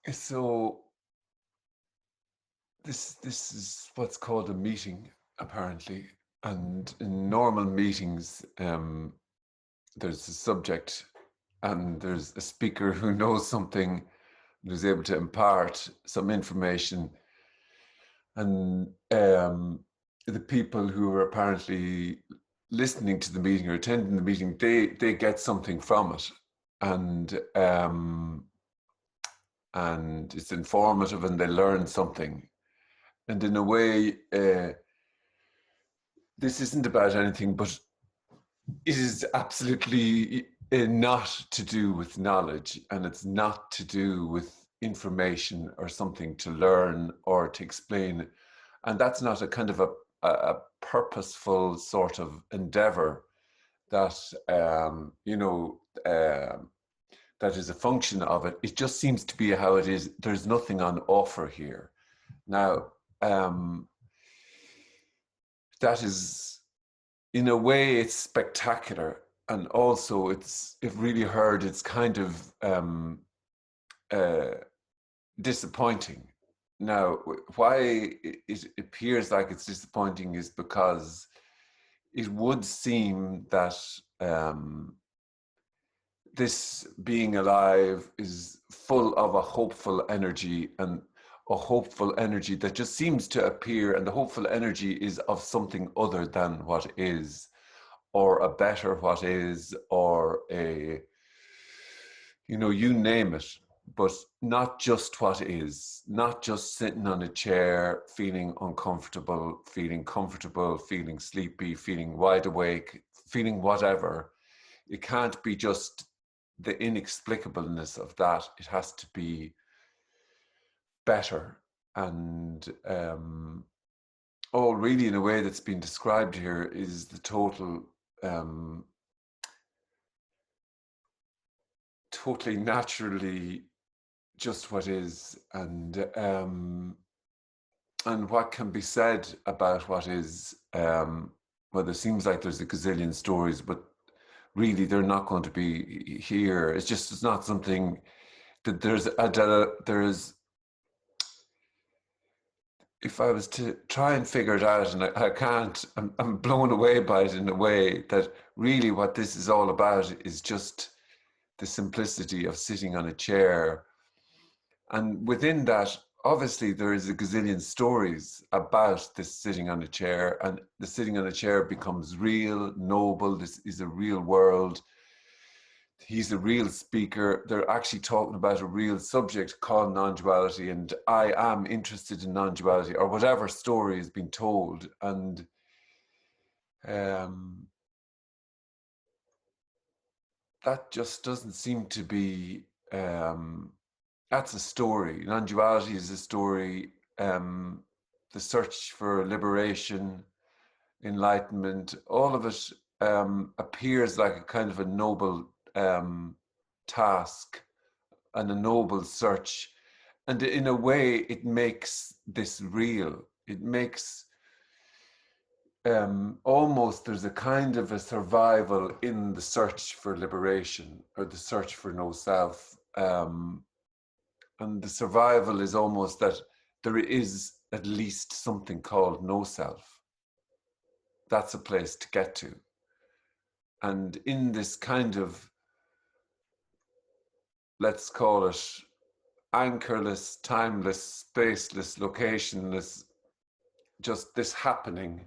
So this is what's called a meeting, apparently. And in normal meetings, there's a subject and there's a speaker who knows something, who's able to impart some information, and the people who are apparently listening to the meeting or attending the meeting, they get something from it, and and it's informative, and they learn something. And in a way, this isn't about anything, but it is absolutely not to do with knowledge, and it's not to do with information or something to learn or to explain. And that's not a kind of a purposeful sort of endeavor that, that is a function of it. It just seems to be how it is. There's nothing on offer here. Now, that is, in a way, it's spectacular, and also it's, if really heard, it's kind of uh, disappointing. Now, why it appears like it's disappointing is because it would seem that this being alive is full of a hopeful energy, and a hopeful energy that just seems to appear, and the hopeful energy is of something other than what is, or a better what is, or a, you name it, but not just what is, not just sitting on a chair, feeling uncomfortable, feeling comfortable, feeling sleepy, feeling wide awake, feeling whatever. It can't be just the inexplicableness of that. It has to be better. And all really, in a way that's been described here, is the total um, totally naturally just what is, and what can be said about what is. Well, there seems like there's a gazillion stories, but really they're not going to be here. It's not something that there's. If I was to try and figure it out, and I can't, I'm blown away by it in a way that really what this is all about is just the simplicity of sitting on a chair. And within that, obviously, there is a gazillion stories about this sitting on a chair, and the sitting on a chair becomes real, noble. This is a real world. He's a real speaker. They're actually talking about a real subject called non-duality, and I am interested in non-duality, or whatever story is being told. And um, that just doesn't seem to be. That's a story. Non-duality is a story. The search for liberation, enlightenment, all of it appears like a kind of a noble task and a noble search. And in a way, it makes this real. It makes almost, there's a kind of a survival in the search for liberation, or the search for no self. And the survival is almost that there is at least something called no self. That's a place to get to. And in this kind of, let's call it, anchorless, timeless, spaceless, locationless, just this happening,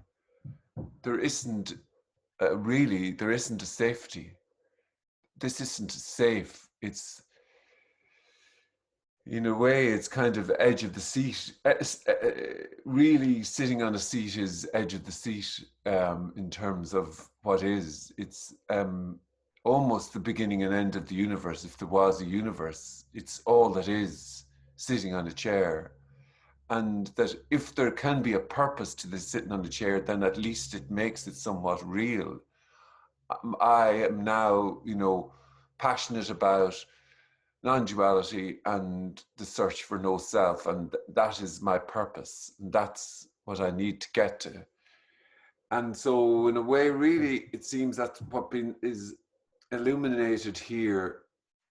there isn't there isn't a safety. This isn't safe. It's, in a way, it's kind of edge of the seat. Really, sitting on a seat is edge of the seat, in terms of what is. It's almost the beginning and end of the universe. If there was a universe, it's all that is, sitting on a chair. And that if there can be a purpose to this sitting on the chair, then at least it makes it somewhat real. I am now, passionate about non-duality and the search for no self, and that is my purpose, and that's what I need to get to. And so, in a way, really, it seems that is illuminated here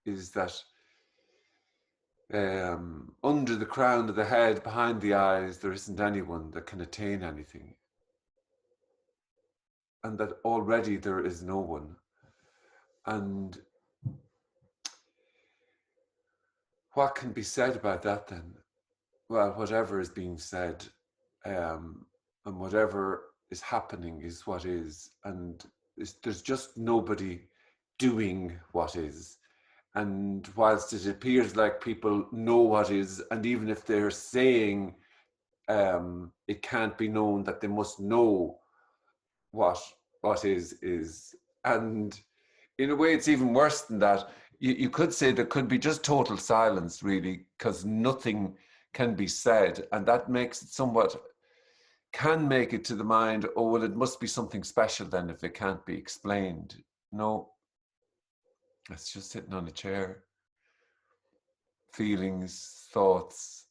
is that Under the crown of the head, behind the eyes, there isn't anyone that can attain anything. And that already there is no one. And what can be said about that then? Well, whatever is being said, and whatever is happening is what is. And there's just nobody doing what is. And whilst it appears like people know what is, and even if they're saying it can't be known, that they must know what is. And in a way, it's even worse than that. You could say there could be just total silence, really, because nothing can be said, and that makes it somewhat, can make it to the mind, oh, well, it must be something special then if it can't be explained. No, it's just sitting on a chair. Feelings, thoughts,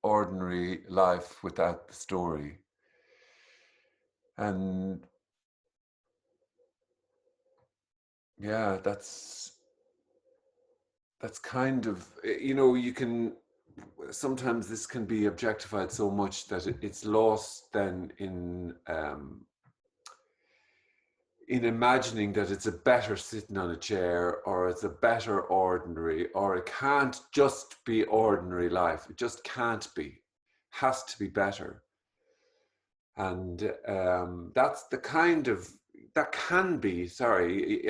ordinary life without the story. And yeah, that's kind of, you can, sometimes this can be objectified so much that it's lost then in imagining that it's a better sitting on a chair, or it's a better ordinary, or it can't just be ordinary life. It just can't be. Has to be better. And that's the kind of, that can be, sorry,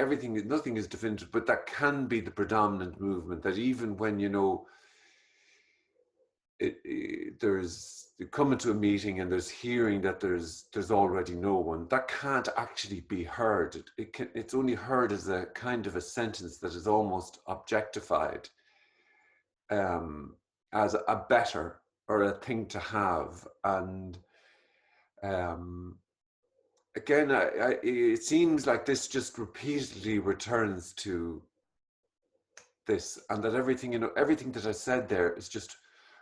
nothing is definitive, but that can be the predominant movement, that even when, there's coming to a meeting and there's hearing that there's already no one, that can't actually be heard. It's only heard as a kind of a sentence that is almost objectified, as a better or a thing to have. And again, it seems like this just repeatedly returns to this, and that everything that I said there is just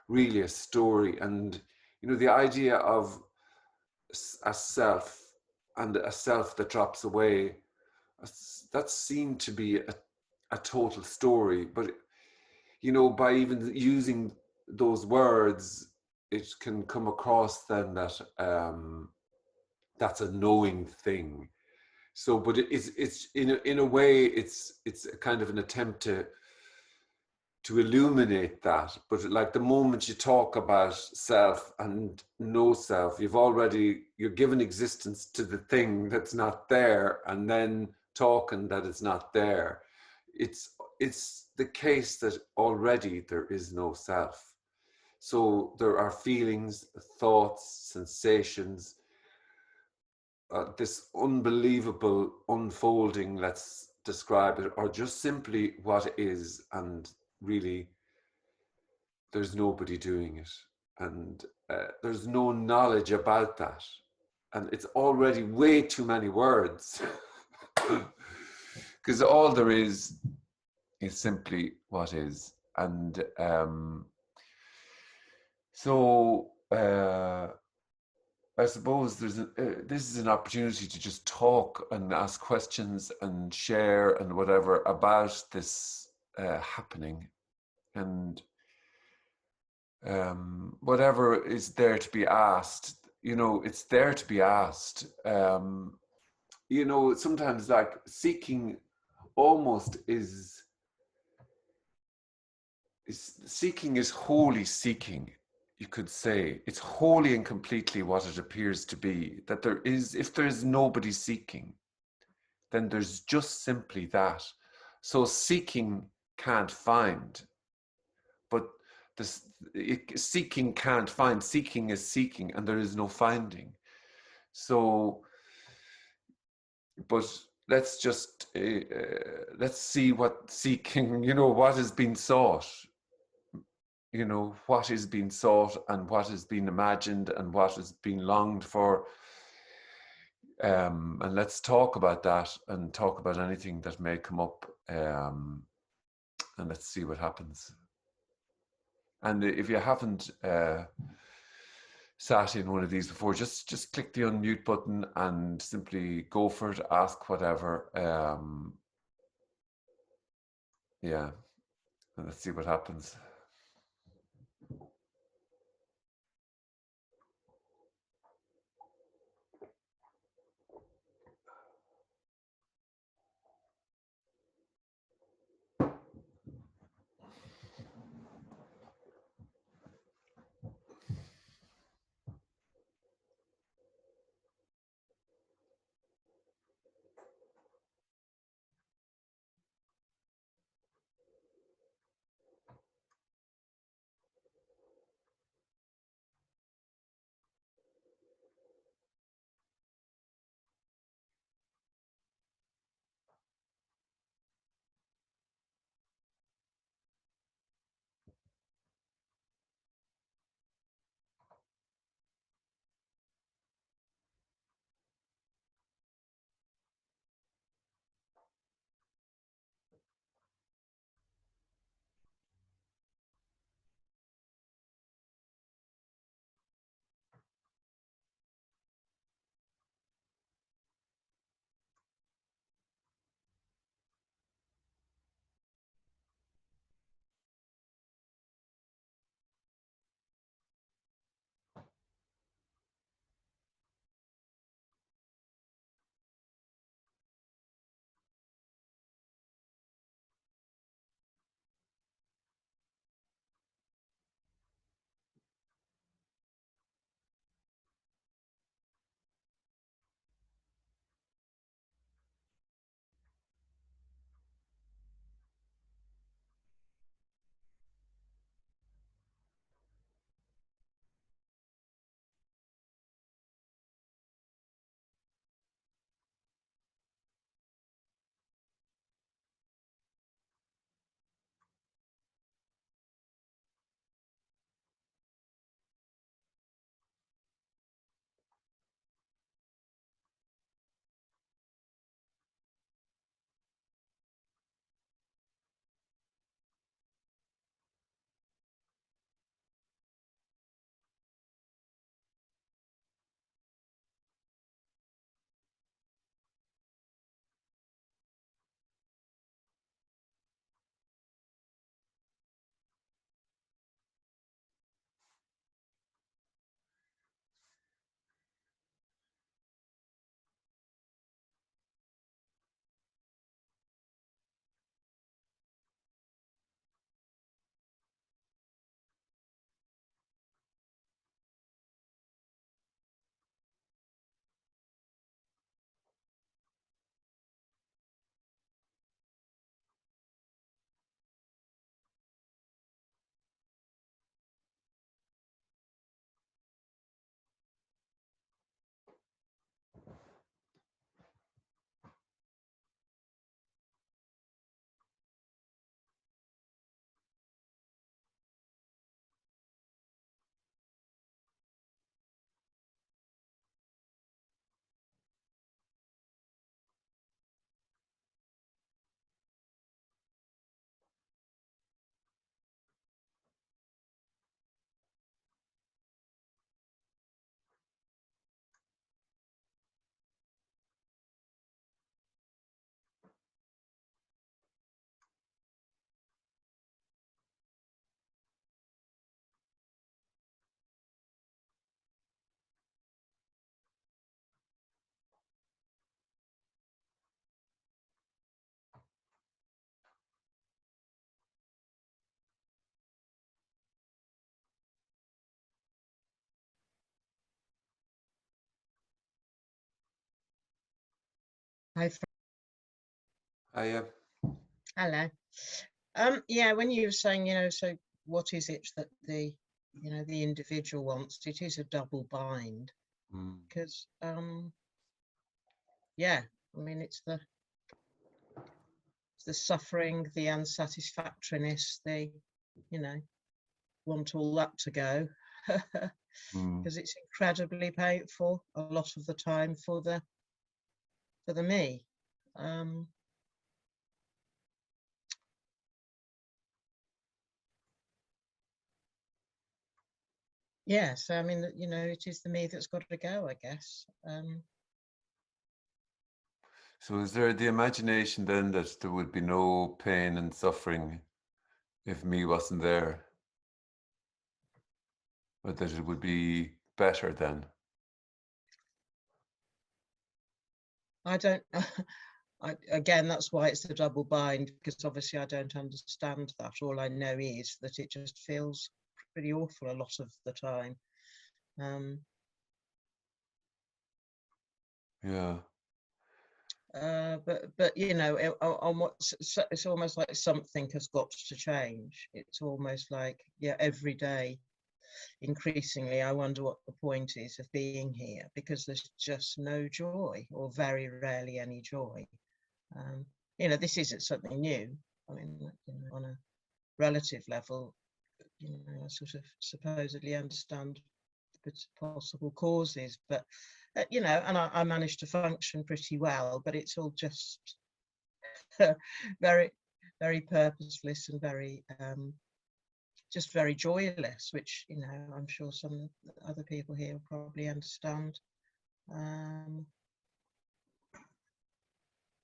really a story. And the idea of a self, and a self that drops away, that seemed to be a total story. But by even using those words, it can come across then that that's a knowing thing. So, but it's in a way, it's a kind of an attempt to illuminate that. But like the moment you talk about self and no self, you're given existence to the thing that's not there, and then talking that it's not there. It's the case that already there is no self. So there are feelings, thoughts, sensations, this unbelievable unfolding, let's describe it, or just simply what is, and really there's nobody doing it, and there's no knowledge about that, and it's already way too many words, because all there is simply what is. And so I suppose this is an opportunity to just talk and ask questions and share and whatever about this happening, and whatever is there to be asked, it's there to be asked. Sometimes like seeking almost seeking is wholly seeking. You could say it's wholly and completely what it appears to be, that if there is nobody seeking, then there's just simply that. So seeking can't find, but seeking can't find. Seeking is seeking, and there is no finding. So, but let's just let's see what seeking, what is being sought. What is being sought, and what is being imagined, and what is being longed for. And let's talk about that, and talk about anything that may come up, and let's see what happens. And if you haven't sat in one of these before, just click the unmute button and simply go for it, ask whatever. Yeah. And let's see what happens. Hi, I hello. Yeah, when you were saying, so what is it that the individual wants? It is a double bind mm, because, yeah, I mean, it's the suffering, the unsatisfactoriness, you know, want all that to go mm. because it's incredibly painful a lot of the time for the me. Um, yeah, so I mean, it is the me that's got to go, I guess. So is there the imagination then that there would be no pain and suffering if me wasn't there, but that it would be better then. I don't. Again, that's why it's the double bind, because obviously I don't understand that. All I know is that it just feels pretty awful a lot of the time. Yeah. But you know, on what, it's almost like something has got to change. It's almost like, yeah, every day increasingly I wonder what the point is of being here, because there's just no joy, or very rarely any joy. You know, this isn't something new. I mean, you know, on a relative level, you know, I sort of supposedly understand the possible causes, but you know, and I managed to function pretty well, but it's all just very, very purposeless and very just very joyless, which, you know, I'm sure some other people here will probably understand.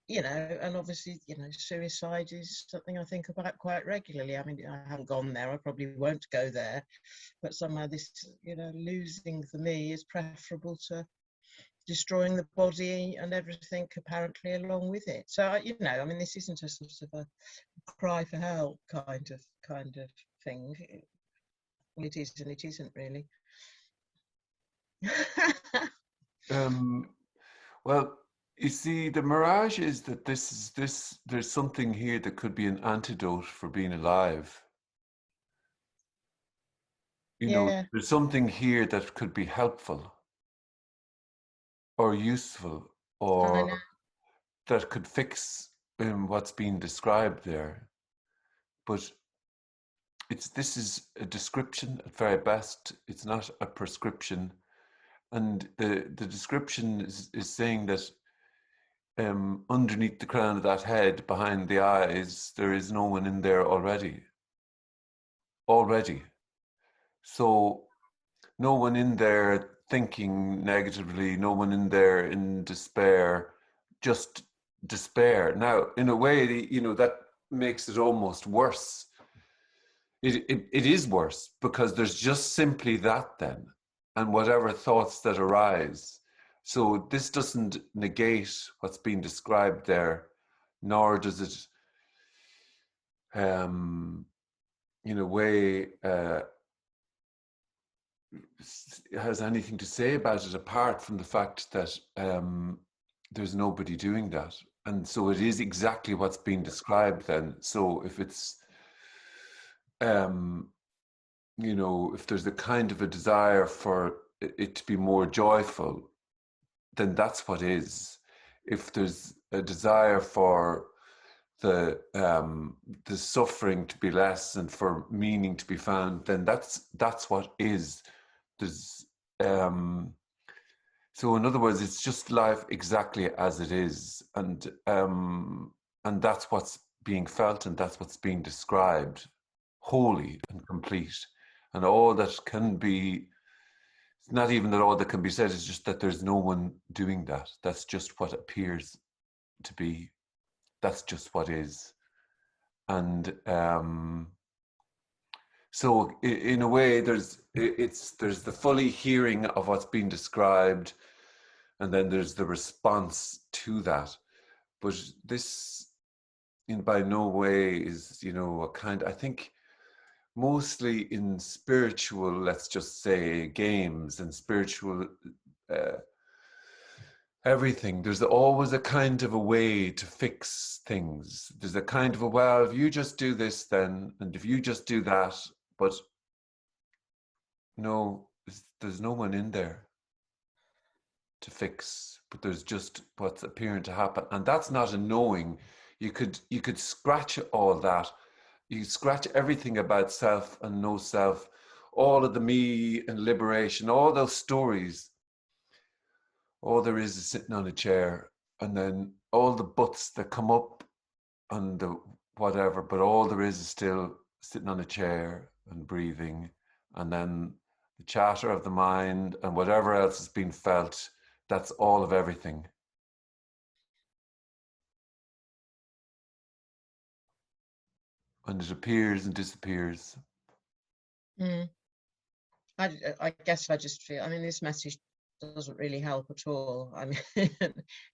You know, and obviously, you know, suicide is something I think about quite regularly. I mean, I haven't gone there, I probably won't go there, but somehow this, you know, losing the me is preferable to destroying the body and everything apparently along with it. So, you know, I mean, this isn't a sort of a cry for help kind of thing. Well, it is and it isn't really. Well, you see, the mirage is that there's something here that could be an antidote for being alive. You know, Yeah, there's something here that could be helpful or useful I or know. that could fix what's being described there. But this is a description at very best. It's not a prescription. And the description is saying that underneath the crown of that head, behind the eyes, there is no one in there already. Already. So no one in there thinking negatively, no one in there in despair, just despair. Now, in a way, you know, that makes it almost worse. It is worse because there's just simply that then, and whatever thoughts that arise. So this doesn't negate what's being described there, nor does it, in a way, has anything to say about it apart from the fact that there's nobody doing that. And so it is exactly what's being described then. So if it's, you know, if there's a kind of a desire for it to be more joyful, then that's what is. If there's a desire for the suffering to be less and for meaning to be found, then that's what is. There's so in other words, it's just life exactly as it is, and that's what's being felt and that's what's being described, wholly and complete, and all that can be. It's not even that all that can be said. It's just that there's no one doing that. That's just what appears to be. That's just what is, and so in a way, there's the fully hearing of what's being described, and then there's the response to that. But this, in by no way, is, you know, a kind. I think mostly in spiritual, let's just say, games and spiritual uh, everything, there's always a kind of a way to fix things. There's a kind of a, well, if you just do this then, and if you just do that, but no, there's no one in there to fix, but there's just what's appearing to happen. And that's not a knowing. You could scratch all that. You scratch everything about self and no self, all of the me and liberation, all those stories. All there is sitting on a chair, and then all the buts that come up and the whatever, but all there is still sitting on a chair and breathing, and then the chatter of the mind and whatever else has been felt. That's all of everything. and it appears and disappears. Mm. I guess I just feel, I mean, this message doesn't really help at all. I mean,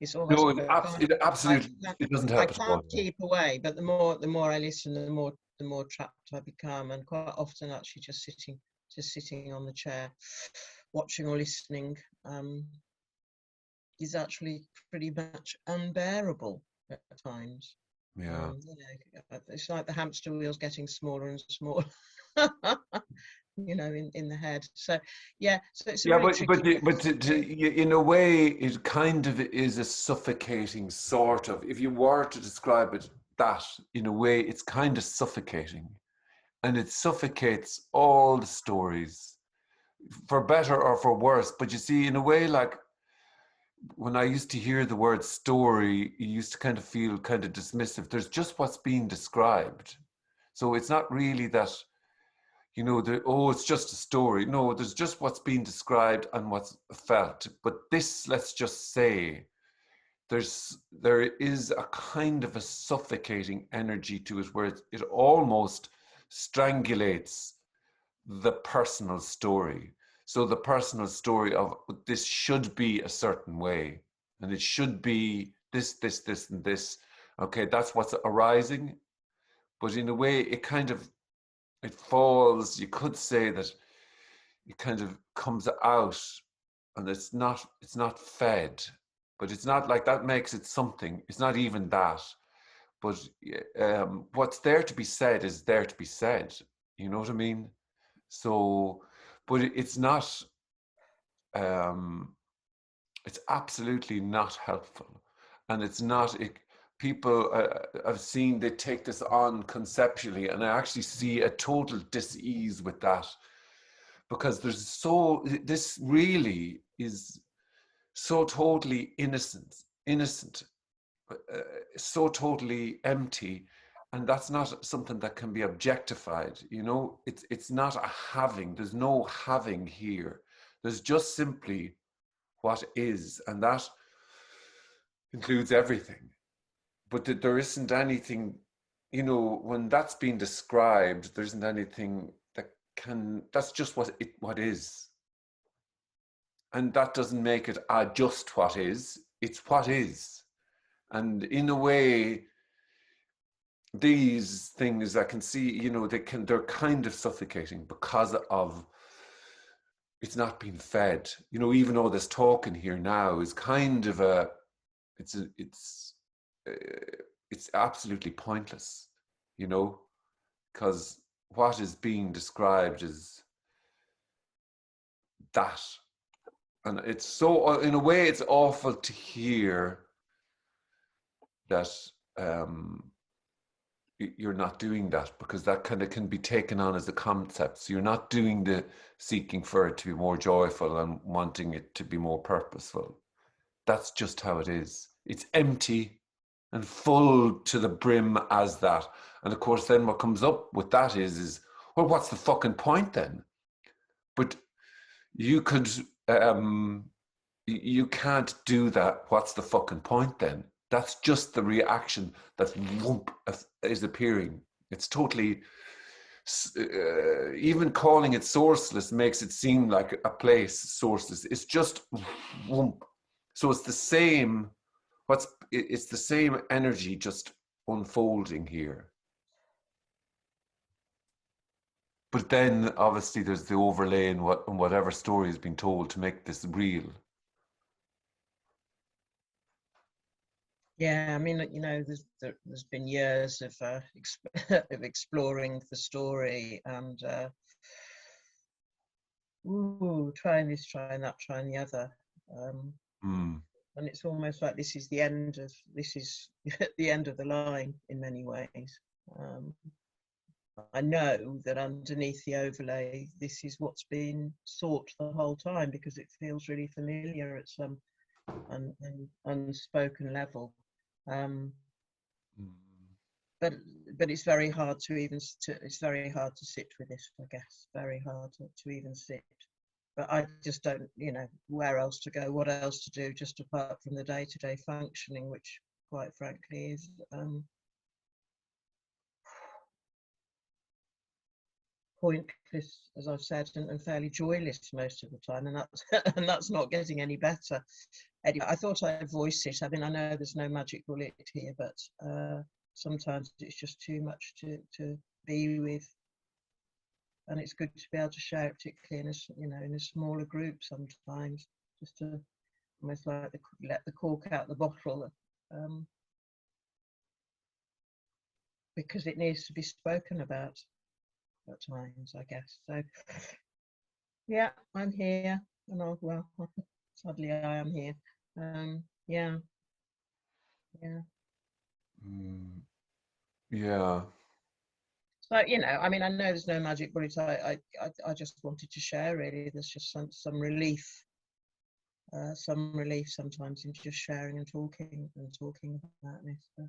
it's almost No, like it I absolutely, can't, it doesn't I help at can't all. keep away. But the more I listen, the more trapped I become, and quite often actually just sitting on the chair, watching or listening, is actually pretty much unbearable at times. Yeah. It's like the hamster wheels getting smaller and smaller. In the head. So yeah, so it's a Yeah, very but tricky message. in a way, it kind of is a suffocating sort of. If you were to describe it, that in a way, it's kind of suffocating, and it suffocates all the stories, for better or for worse. But you see, in a way, like when I used to hear the word story, you used to kind of feel kind of dismissive. There's just what's being described, so it's not really that oh, it's just a story. No, there's just what's being described and what's felt. But this, let's just say, there is a kind of a suffocating energy to it where it almost strangulates the personal story. So the personal story of this should be a certain way, and it should be this, and this. Okay, that's what's arising. But in a way, it falls, you could say that it kind of comes out, and it's not fed, but it's not like that makes it something. It's not even that. But what's there to be said is there to be said. You know what I mean? So, but it's not. Um, it's absolutely not helpful, and it's not. People I've seen, they take this on conceptually, and I actually see a total dis-ease with that, because this really is so totally innocent, uh, so totally empty, and that's not something that can be objectified. It's not a having. There's no having here. There's just simply what is, and that includes everything. But there isn't anything, when that's being described, there isn't anything that's just what is. And that doesn't make it just what is, it's what is. And in a way, these things I can see, they're kind of suffocating because of it's not being fed. Even though this talking here now is kind of it's a, uh, it's absolutely pointless, you know, because what is being described is that. And it's so, in a way, it's awful to hear that you're not doing that, because that kind of can be taken on as a concept. So you're not doing the seeking for it to be more joyful and wanting it to be more purposeful. That's just how it is. It's empty and full to the brim as that. And of course, then what comes up with that is well, what's the fucking point then? But you could, you can't do that. What's the fucking point then? That's just the reaction that whoop is appearing. It's totally, even calling it sourceless makes it seem like a place sourceless. It's just whoop. So it's the same. It's the same energy just unfolding here. But then obviously there's the overlay in whatever story is being told to make this real. Yeah, I mean, there's been years of of exploring the story and trying this, trying that, trying the other. Mm. And it's almost like this is the the end of the line in many ways. I know that underneath the overlay, this is what's been sought the whole time, because it feels really familiar at some unspoken level. Um, Mm. but it's very hard it's very hard to sit with this, I guess. Very hard to even sit. But I just don't, where else to go, what else to do, just apart from the day-to-day functioning, which quite frankly is pointless, as I've said, and fairly joyless most of the time, and that's and that's not getting any better. Anyway, I thought I'd voice it. I mean, I know there's no magic bullet here, but sometimes it's just too much to be with, and it's good to be able to share it, particularly in in a smaller group sometimes, just to almost like let the cork out the bottle, because it needs to be spoken about at times, I guess. So yeah, I'm here, and well, sadly I am here. Yeah, yeah. Yeah. So I mean, I know there's no magic bullet. I just wanted to share. Really, there's just some relief, sometimes in just sharing and talking about this. But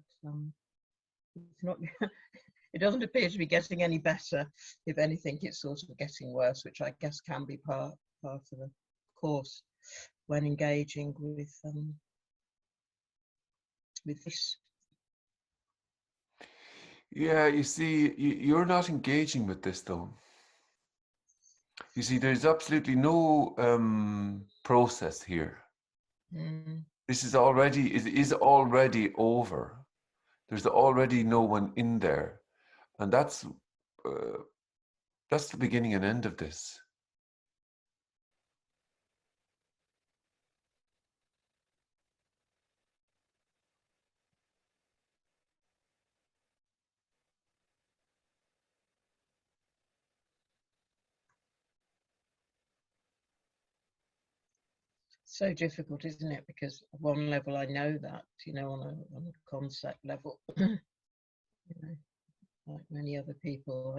it's not. It doesn't appear to be getting any better. If anything, it's sort of getting worse, which I guess can be part of the course when engaging with this. Yeah, you see, you're not engaging with this though. You see, there's absolutely no process here. Mm. This is already, it is already over. There's already no one in there. And that's the beginning and end of this. So difficult, isn't it? Because at one level, I know that, on a concept level, like many other people,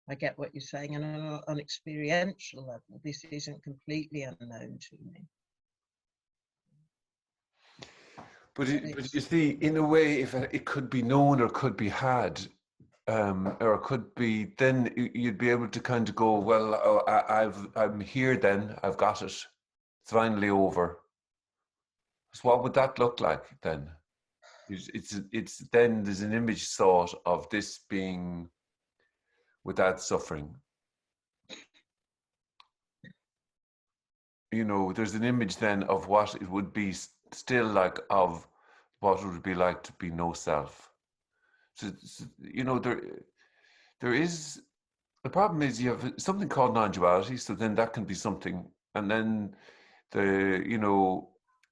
I get what you're saying, and on an experiential level, this isn't completely unknown to me. But you see, in a way, if it could be known or could be had, or could be, then you'd be able to kind of go, well, oh, I'm here. Then I've got it. It's finally over. So what would that look like then? It's then there's an image thought of this being without suffering. There's an image then of what it would be still like, of what it would be like to be no self. So there is, the problem is you have something called non-duality, so then that can be something, and then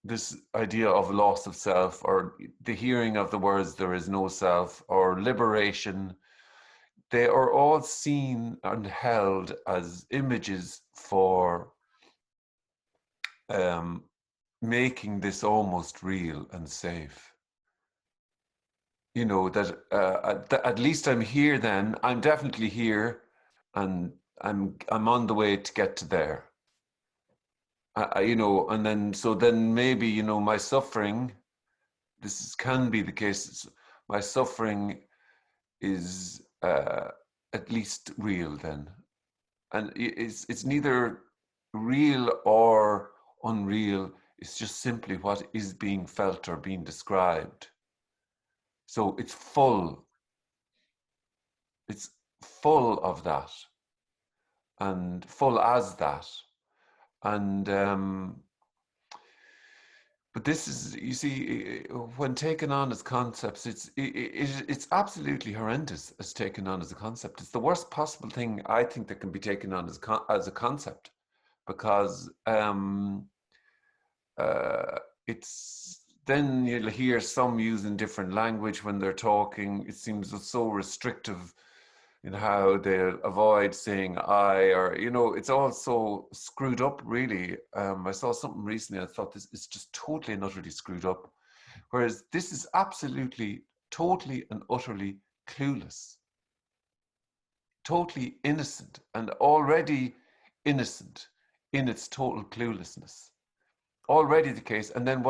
this idea of loss of self, or the hearing of the words there is no self, or liberation, they are all seen and held as images for making this almost real and safe. That at least I'm here. Then I'm definitely here, and I'm on the way to get to there. And then maybe my suffering. Can be the case. My suffering is at least real then, and it's neither real or unreal. It's just simply what is being felt or being described. So it's full of that, and full as that. And but this is, you see, when taken on as concepts, it's absolutely horrendous as taken on as a concept. It's the worst possible thing, I think, that can be taken on as a concept, because it's, then you'll hear some using different language when they're talking. It seems so restrictive in how they'll avoid saying I, or it's all so screwed up, really. I saw something recently, I thought this is just totally and utterly screwed up, whereas this is absolutely, totally and utterly clueless, totally innocent, and already innocent in its total cluelessness. Already the case. And then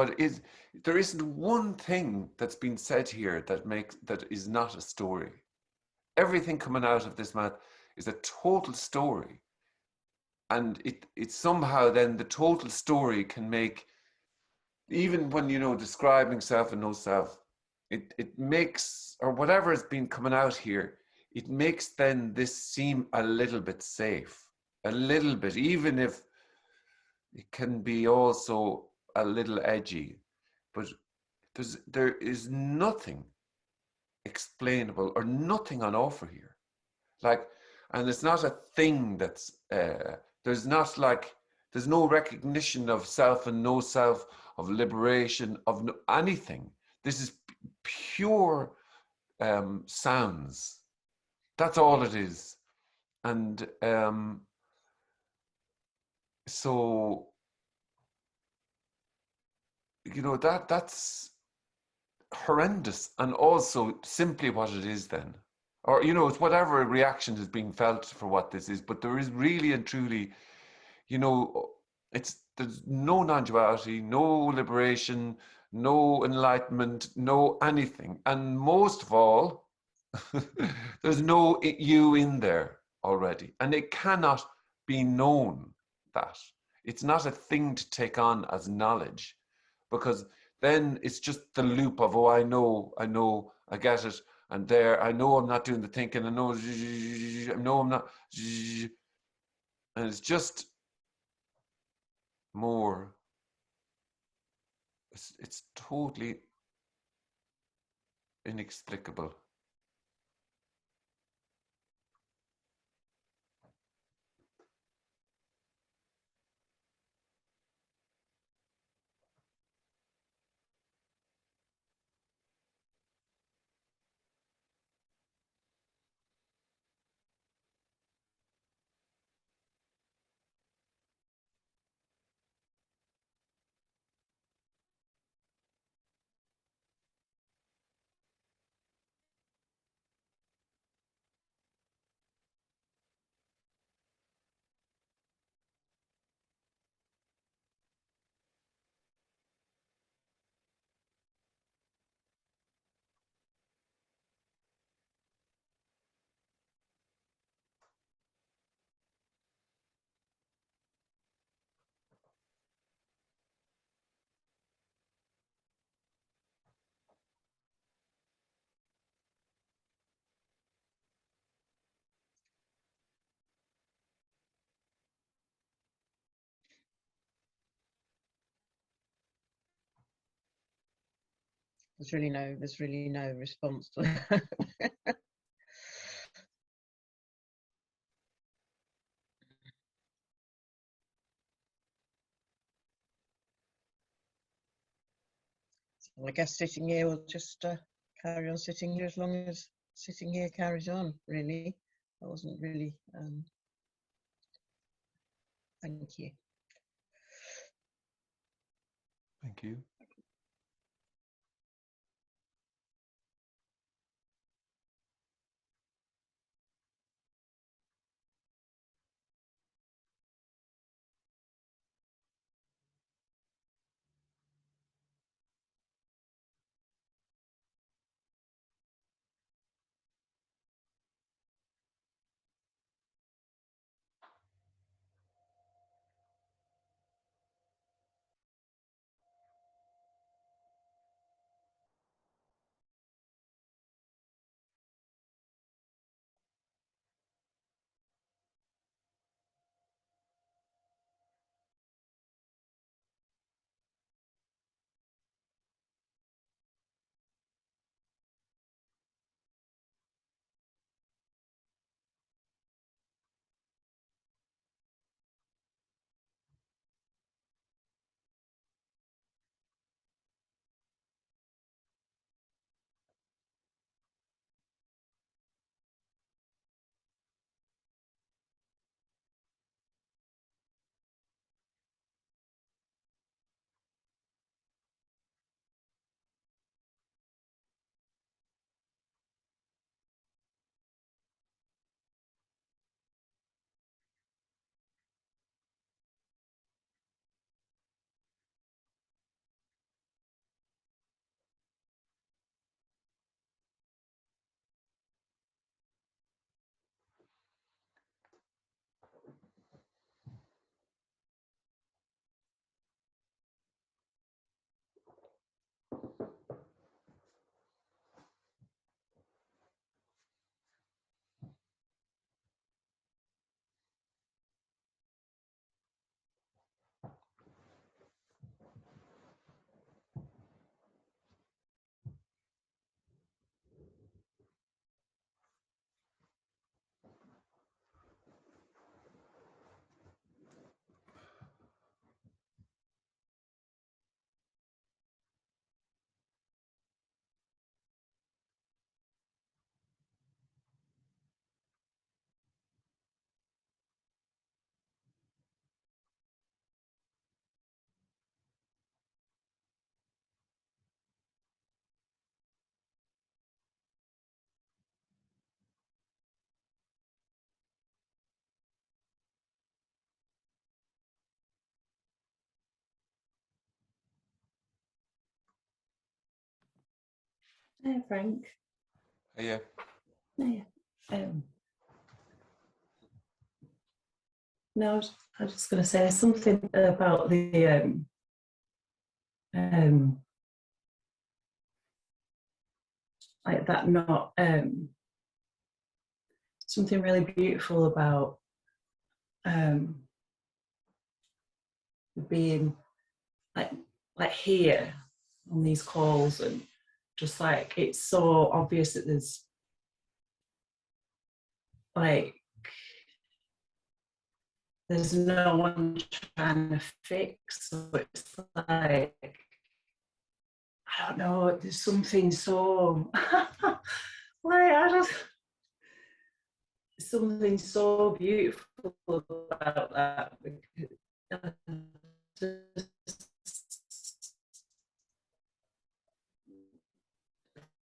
there isn't one thing that's been said here that is not a story. Everything coming out of this mouth is a total story, and it somehow, then the total story can make, even when describing self and no self, it makes, or whatever has been coming out here, it makes then this seem a little bit safe, a little bit, even if it can be also a little edgy. But there is nothing explainable or nothing on offer here. Like, and it's not a thing that's there's not like there's no recognition of self and no self, of liberation, of no, anything. This is pure sounds. That's all it is. And so that's horrendous, and also simply what it is then. Or it's whatever reaction is being felt for what this is, but there is really and truly, you know there's no non-duality, no liberation, no enlightenment, no anything, and most of all there's no you in there already, and it cannot be known. That it's not a thing to take on as knowledge, because then it's just the loop of, oh, I know, I get it, and there, I know I'm not doing the thinking, I know I'm not, and it's just more, it's totally inexplicable. There's really no response to that. Well, I guess sitting here will just carry on sitting here as long as sitting here carries on, really. I wasn't really, thank you. Thank you. Hey, Frank. Yeah. Yeah. No, I was just going to say something about the like that. Not something really beautiful about being like here on these calls, and just like it's so obvious that there's no one trying to fix. So it's like, I don't know, there's something so like I don't something so beautiful about that, because I just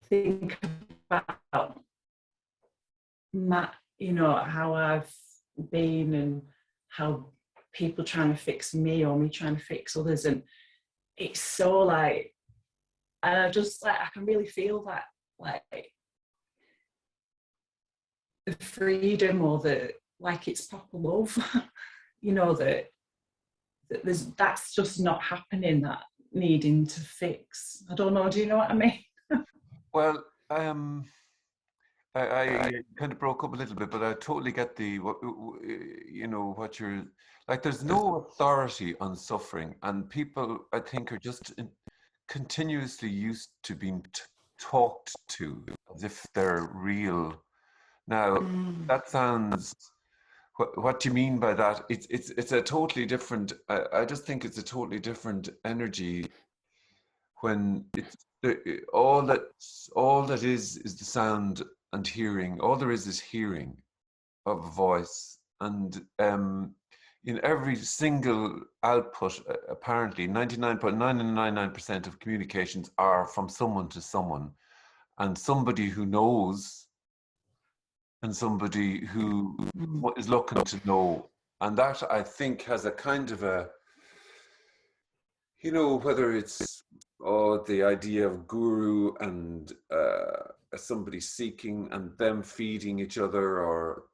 think about how I've been and how people trying to fix me or me trying to fix others, and it's so like, and I just like I can really feel that, like the freedom, or the like it's proper love, that that's just not happening, that needing to fix. I don't know, do you know what I mean? Well, I kind of broke up a little bit, but I totally get what you're like. There's no authority on suffering, and people, I think, are just continuously used to being talked to as if they're real. Now, that sounds. What do you mean by that? It's a totally different. I just think it's a totally different energy when it's all that is the sound and hearing. All there is hearing of a voice, and in every single output, apparently 99.9999% of communications are from someone to someone, and somebody who knows, and somebody who is looking to know, and that I think has a kind of a, whether it's the idea of guru and somebody seeking and them feeding each other, or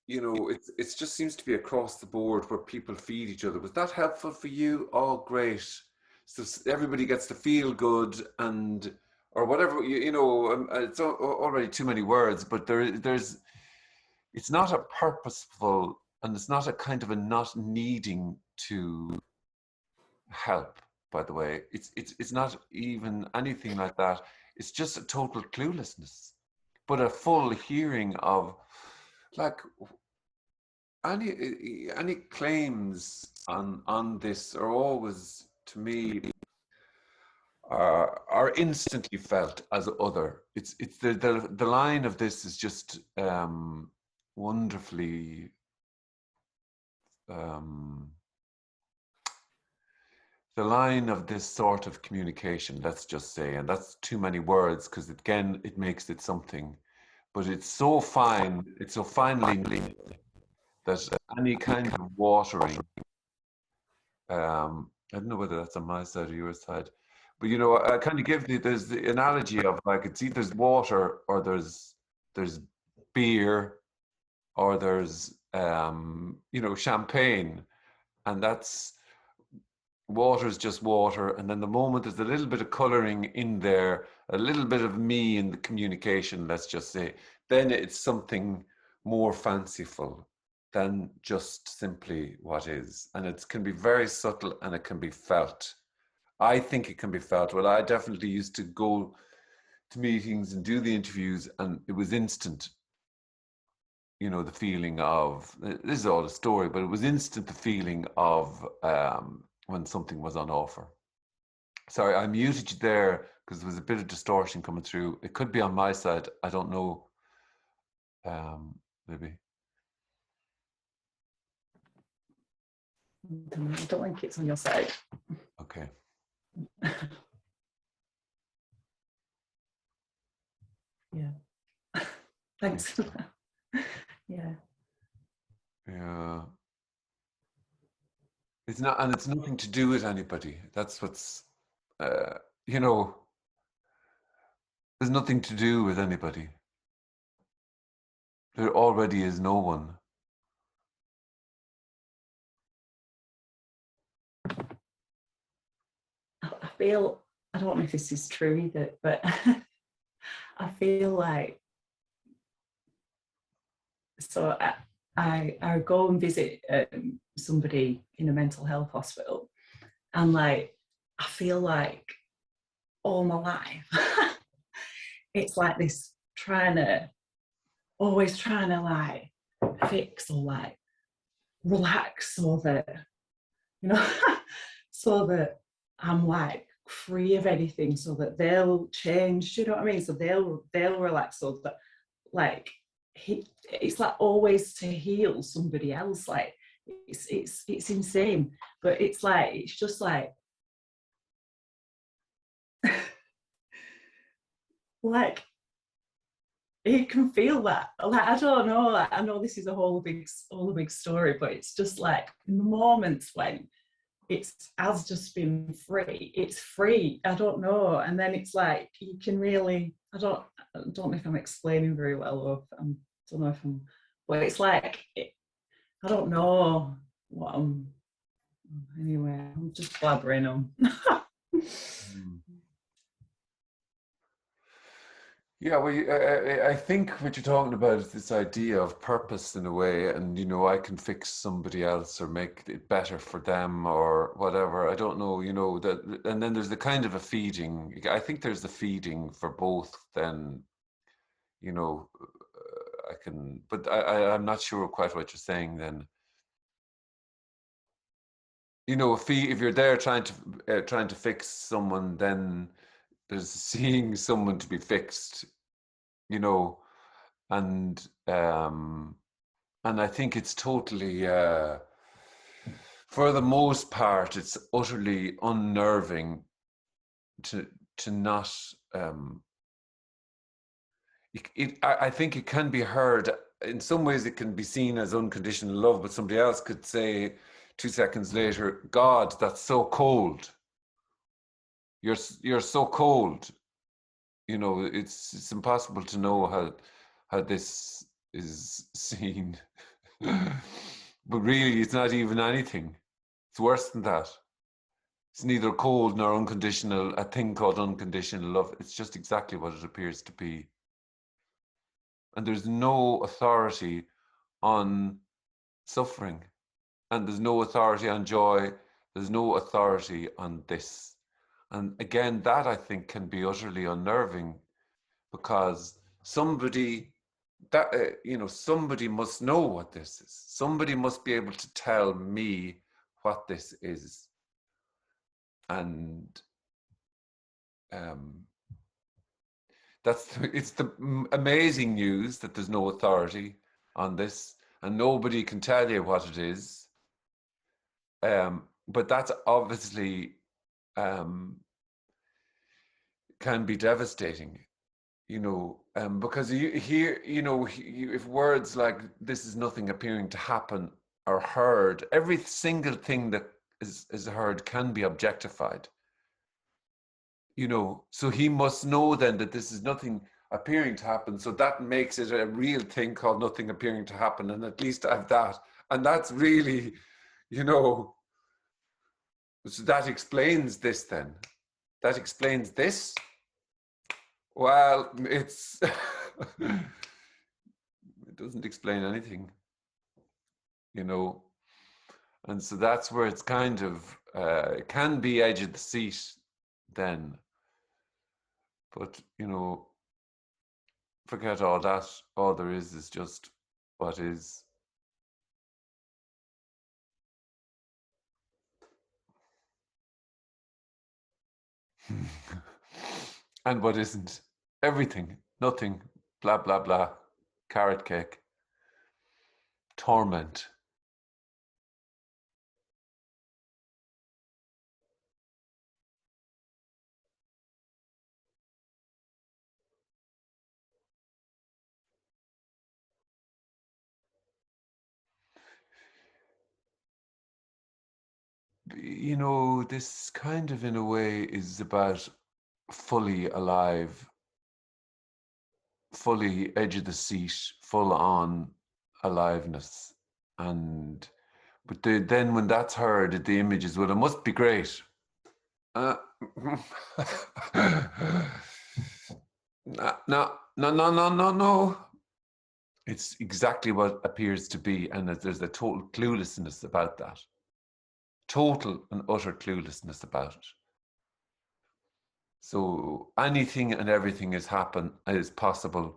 it just seems to be across the board where people feed each other. Was that helpful for you? Oh, great! So everybody gets to feel good, and or whatever, it's already too many words, but there's it's not a purposeful, and it's not a kind of a not needing to help, by the way. It's not even anything like that. It's just a total cluelessness, but a full hearing of, like, any claims on this are always, to me, are instantly felt as other. It's the line of this is just wonderfully um, the line of this sort of communication, let's just say, and that's too many words because again it makes it something, but it's so fine, it's so finely knit that any kind of watering, I don't know whether that's on my side or your side, but I kind of there's the analogy of, like, it's either there's water or there's beer, or there's champagne, and that's, water is just water, and then the moment there's a little bit of coloring in there, a little bit of me in the communication, let's just say, then it's something more fanciful than just simply what is, and it can be very subtle and it can be felt. I think it can be felt. Well, I definitely used to go to meetings and do the interviews, and it was instant, the feeling of, this is all a story, but it was instant, the feeling of when something was on offer. Sorry, I muted you there because there was a bit of distortion coming through. It could be on my side. I don't know. Maybe. I don't think it's on your side. Okay. Yeah. Thanks. Yeah. Yeah. It's not, and it's nothing to do with anybody. That's what's, you know, There's nothing to do with anybody. There already is no one. I feel, I don't know if this is true either, but I feel like, so I go and visit somebody in a mental health hospital, and like, I feel like all my life, it's like this always trying to like fix or like relax so that, you know, so that I'm like free of anything, so that they'll change, you know what I mean? So they'll relax, so that like it's like always to heal somebody else. Like it's insane, but it's like, it's just like like you can feel that. Like, I don't know, like, I know this is a whole big story, but it's just like in the moments when it's has just been free, it's free, I don't know, and then it's like you can really, I don't know if I'm explaining very well, or if don't know if I'm, but it's like I don't know what I'm, anyway, I'm just blabbering on. Yeah, well, I think what you're talking about is this idea of purpose in a way, and I can fix somebody else or make it better for them or whatever. I don't know, that, and then there's the kind of a feeding. I think there's the feeding for both. Then, I can, but I'm not sure quite what you're saying. Then, if you're there trying to fix someone, then there's seeing someone to be fixed. You know and I think it's totally for the most part it's utterly unnerving to not I think it can be heard in some ways. It can be seen as unconditional love, but somebody else could say 2 seconds later, God, that's so cold. You're so cold. It's impossible to know how this is seen. But really, it's not even anything. It's worse than that. It's neither cold nor unconditional, a thing called unconditional love. It's just exactly what it appears to be. And there's no authority on suffering, and there's no authority on joy. There's no authority on this. And again, that I think can be utterly unnerving, because somebody somebody must know what this is. Somebody must be able to tell me what this is. And it's the amazing news that there's no authority on this, and nobody can tell you what it is. But that's obviously can be devastating, because you hear, if words like "this is nothing appearing to happen" are heard, every single thing that is heard can be objectified. So he must know then that this is nothing appearing to happen. So that makes it a real thing called nothing appearing to happen. And at least I have that. And that's really, so that explains this then. That explains this. Well, it doesn't explain anything, And so that's where it's kind of, it can be edge of the seat then. But, forget all that. All there is just what is. And what isn't. Everything. Nothing. Blah, blah, blah. Carrot cake. Torment. This kind of, in a way, is about fully alive. fully edge of the seat, full on aliveness. But then when that's heard, the image is, well, it must be great. No, no, no, no, no, no, no. It's exactly what appears to be, and there's a total cluelessness about that. Total and utter cluelessness about it. So anything and everything is possible.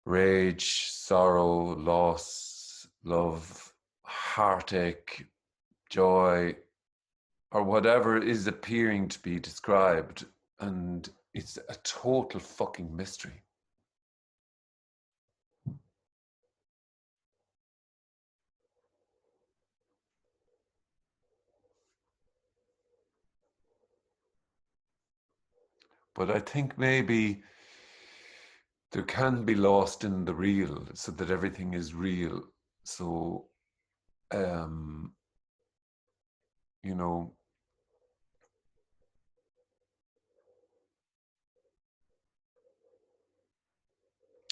Rage, sorrow, loss, love, heartache, joy, or whatever is appearing to be described, and it's a total fucking mystery. But I think maybe there can be lost in the real, so that everything is real. So, you know,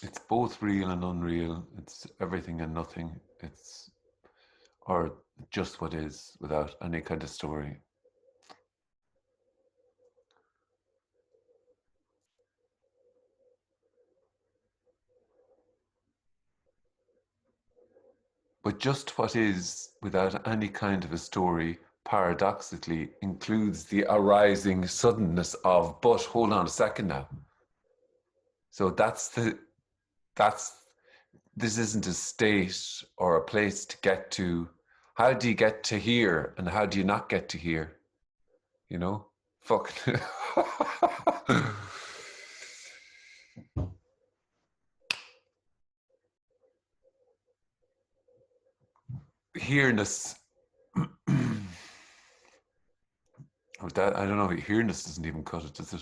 it's both real and unreal. It's everything and nothing. It's, or just what is, without any kind of story. But just what is, without any kind of a story, paradoxically includes the arising suddenness of, but hold on a second now. So this isn't a state or a place to get to. How do you get to here and how do you not get to here? You know? Fuck. HEREness. Or that, I don't know, HEREness doesn't even cut it, does it?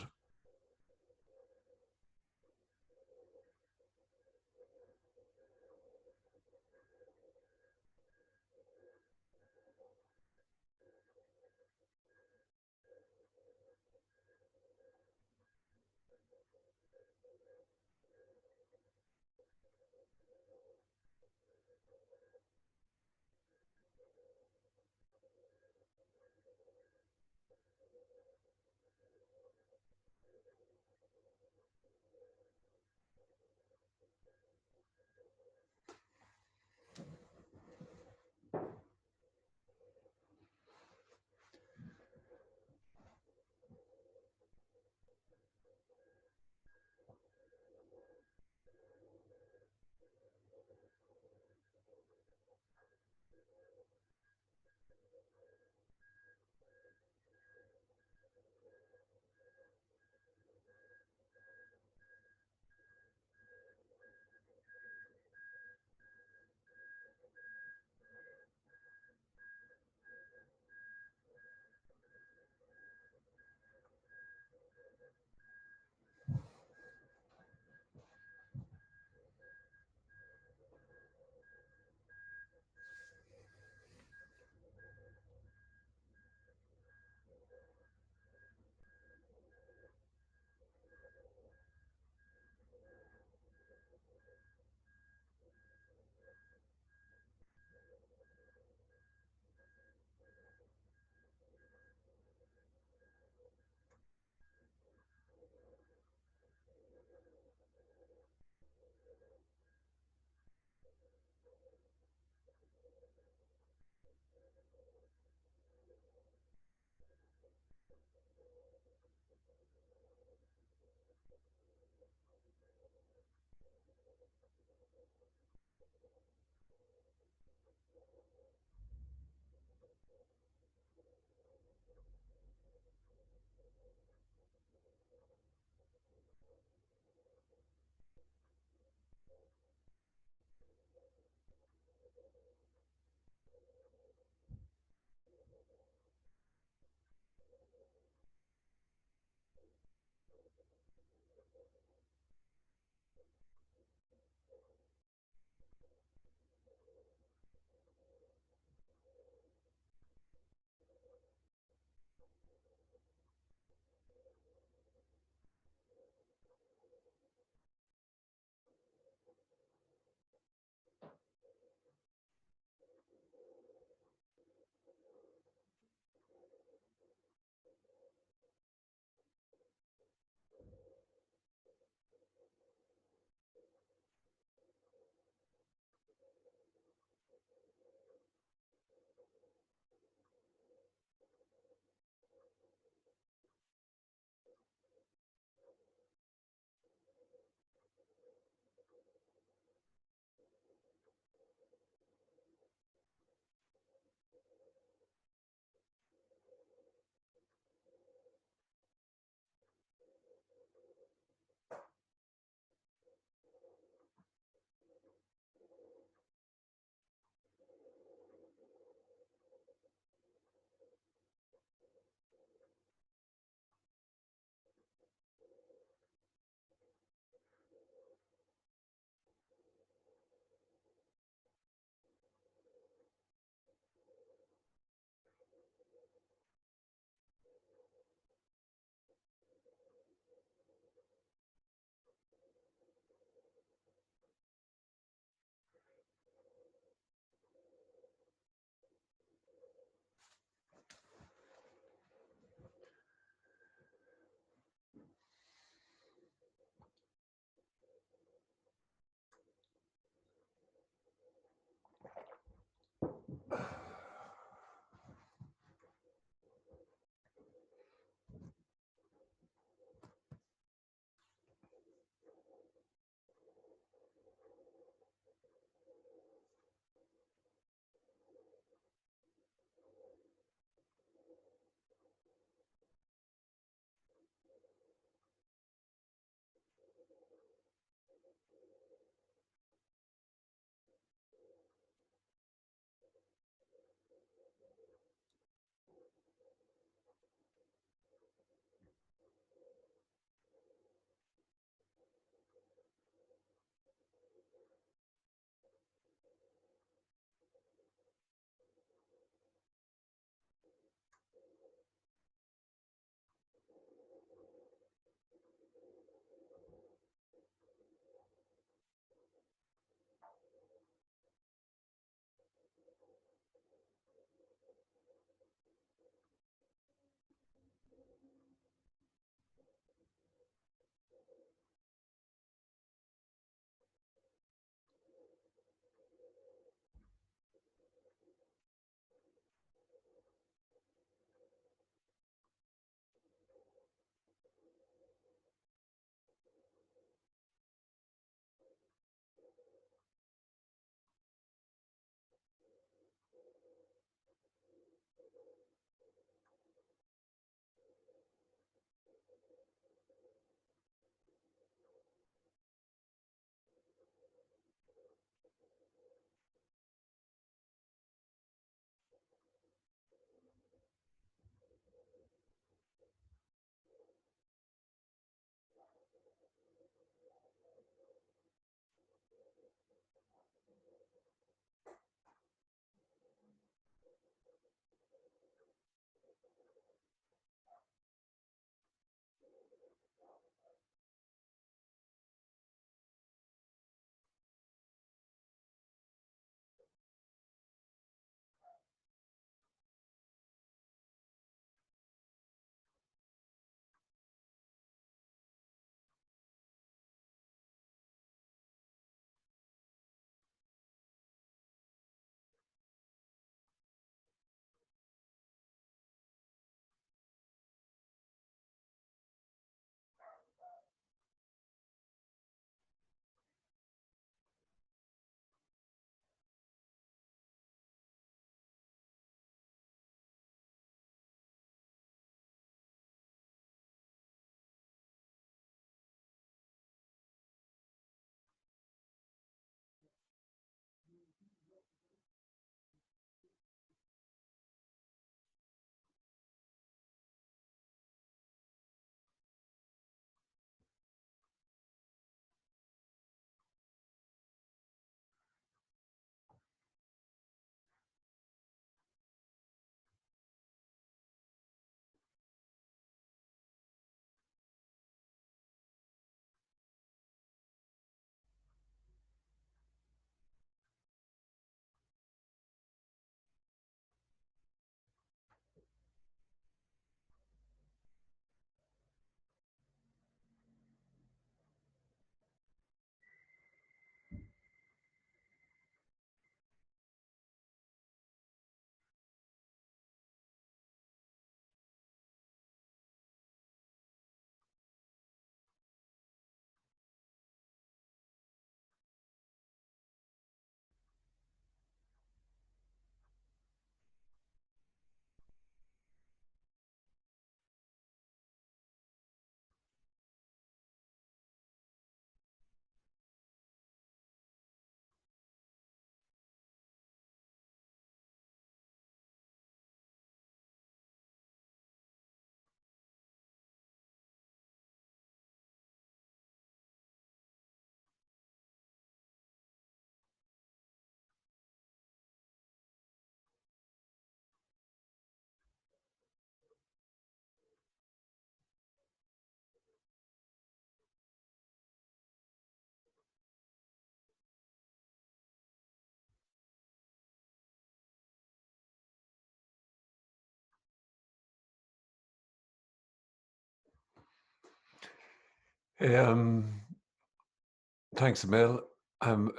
Thanks, Emil. I'm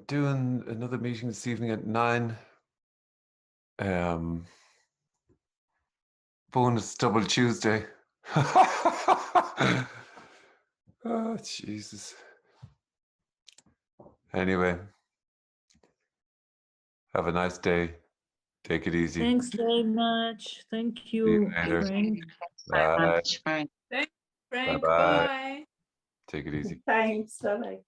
doing another meeting this evening at 9. Bonus double Tuesday. Oh, Jesus. Anyway, have a nice day. Take it easy. Thanks very much. Thank See you you, later. Frank. Bye. Thanks, Frank. Bye-bye. Bye. Take it easy. Thanks. Bye-bye.